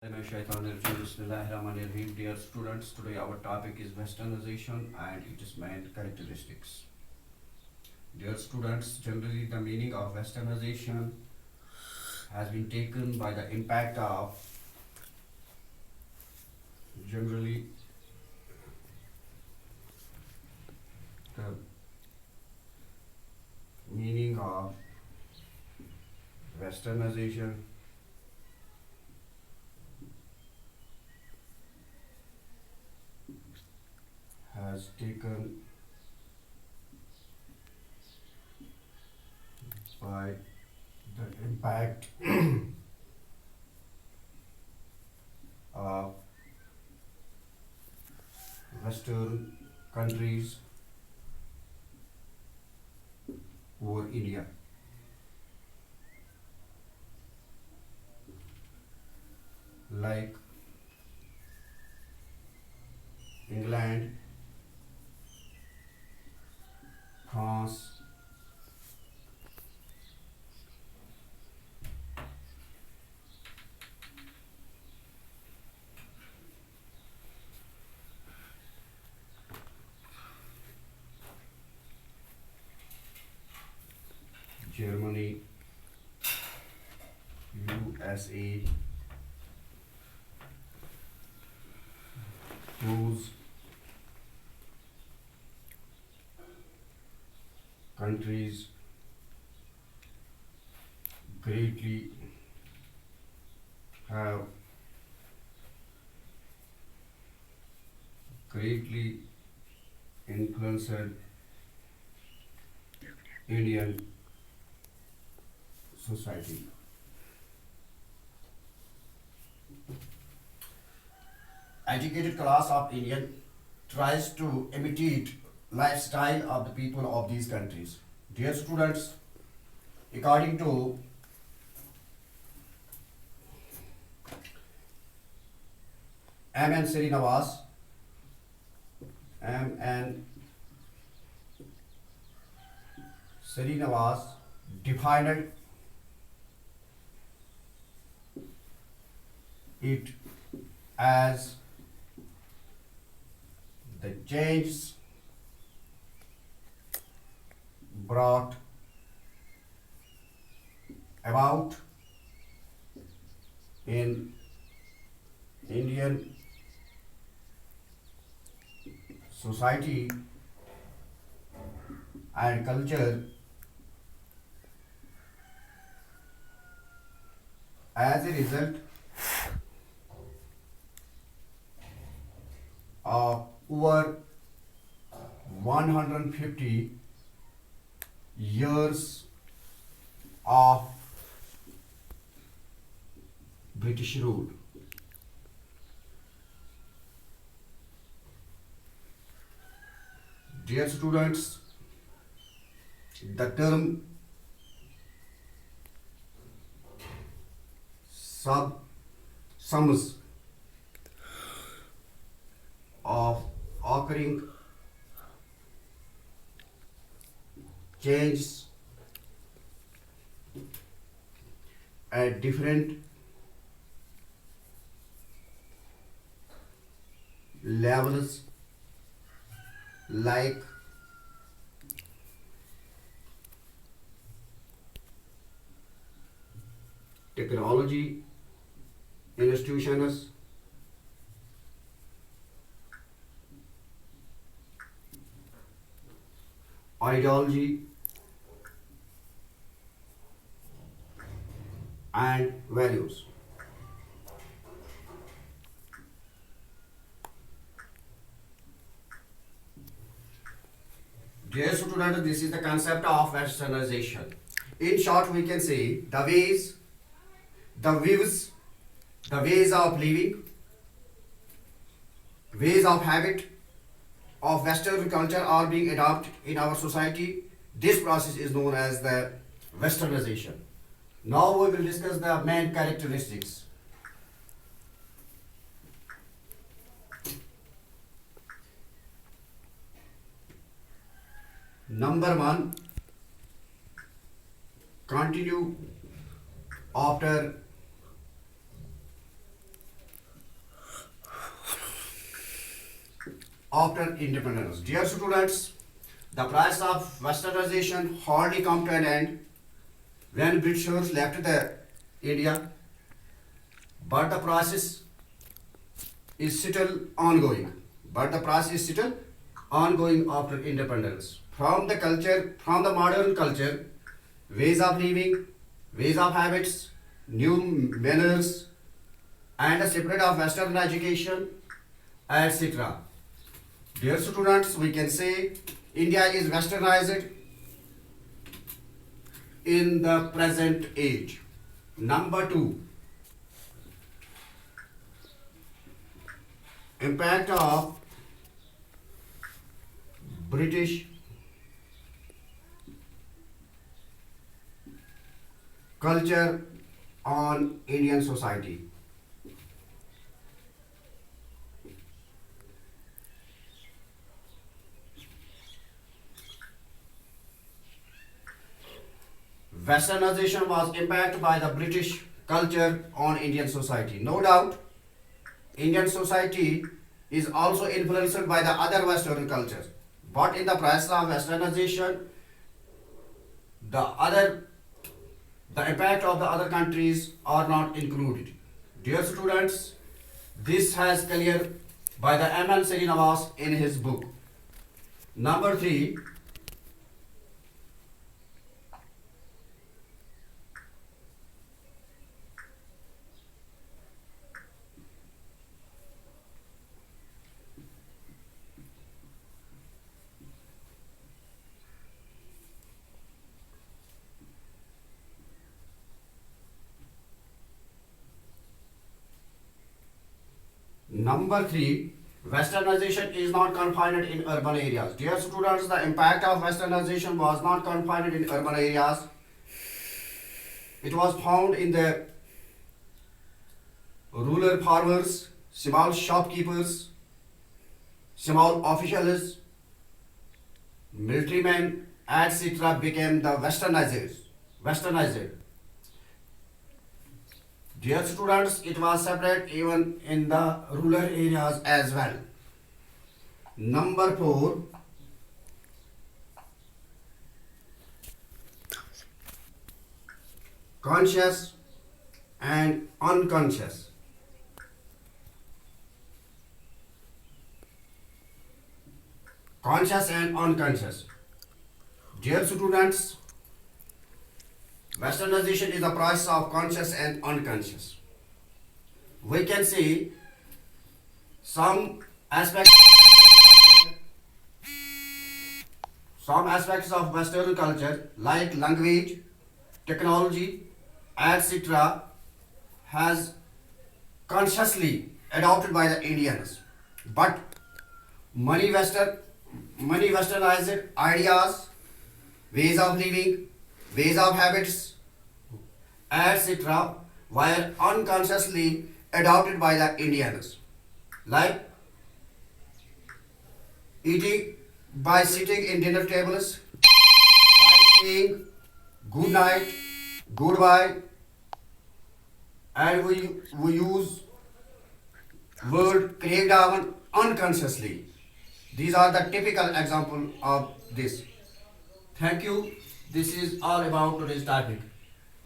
Dear students, today our topic is westernization and its main characteristics. Dear students, generally the meaning of westernization has been taken by the impact of generally the meaning of westernization has taken by the impact of Western countries over India. Like England, France, Germany, USA, those countries greatly have greatly influenced Indian society. Educated class of Indian tries to imitate lifestyle of the people of these countries. Dear students, according to M.N. Srinivas, M.N. Srinivas defined it as the change brought about in Indian society and culture as a result of over 150 years of British rule. Dear students, the term sums of occurring changes at different levels like technology, institutions, ideology, and values. Dear students, this is the concept of westernization. In short, we can say the views, the ways of living, ways of habit of Western culture are being adopted in our society. This process is known as the westernization. Now we will discuss the main characteristics. Number one, continue after after independence. Dear students, the process of westernization hardly come to an end when Britishers left the India, but the process is still ongoing. But the process is still ongoing after independence. From the culture, from the modern culture, ways of living, ways of habits, new manners, and a separate of Western education, etc. Dear students, we can say India is westernized in the present age. Number two, impact of British culture on Indian society. Westernization was impacted by the British culture on Indian society. No doubt, Indian society is also influenced by the other Western cultures. But in the process of Westernization, the impact of the other countries are not included. Dear students, this has clear by the M.N. Srinivas in his book. Number three, Westernization is not confined in urban areas. Dear students, the impact of Westernization was not confined in urban areas. It was found in the rural farmers, small shopkeepers, small officials, military men, etc. became the westernized. Dear students, it was separate even in the rural areas as well. Number four, conscious and unconscious. Conscious and unconscious. Dear students, Westernization is the process of conscious and unconscious. We can see some aspects of Western culture like language, technology, etc. has consciously adopted by the Indians. But many westernized ideas, ways of living, ways of habits, etc. were unconsciously adopted by the Indians, like eating by sitting in dinner tables, by saying good night, goodbye, and we use word crack down unconsciously. These are the typical example of this. Thank you. This is all about today's topic.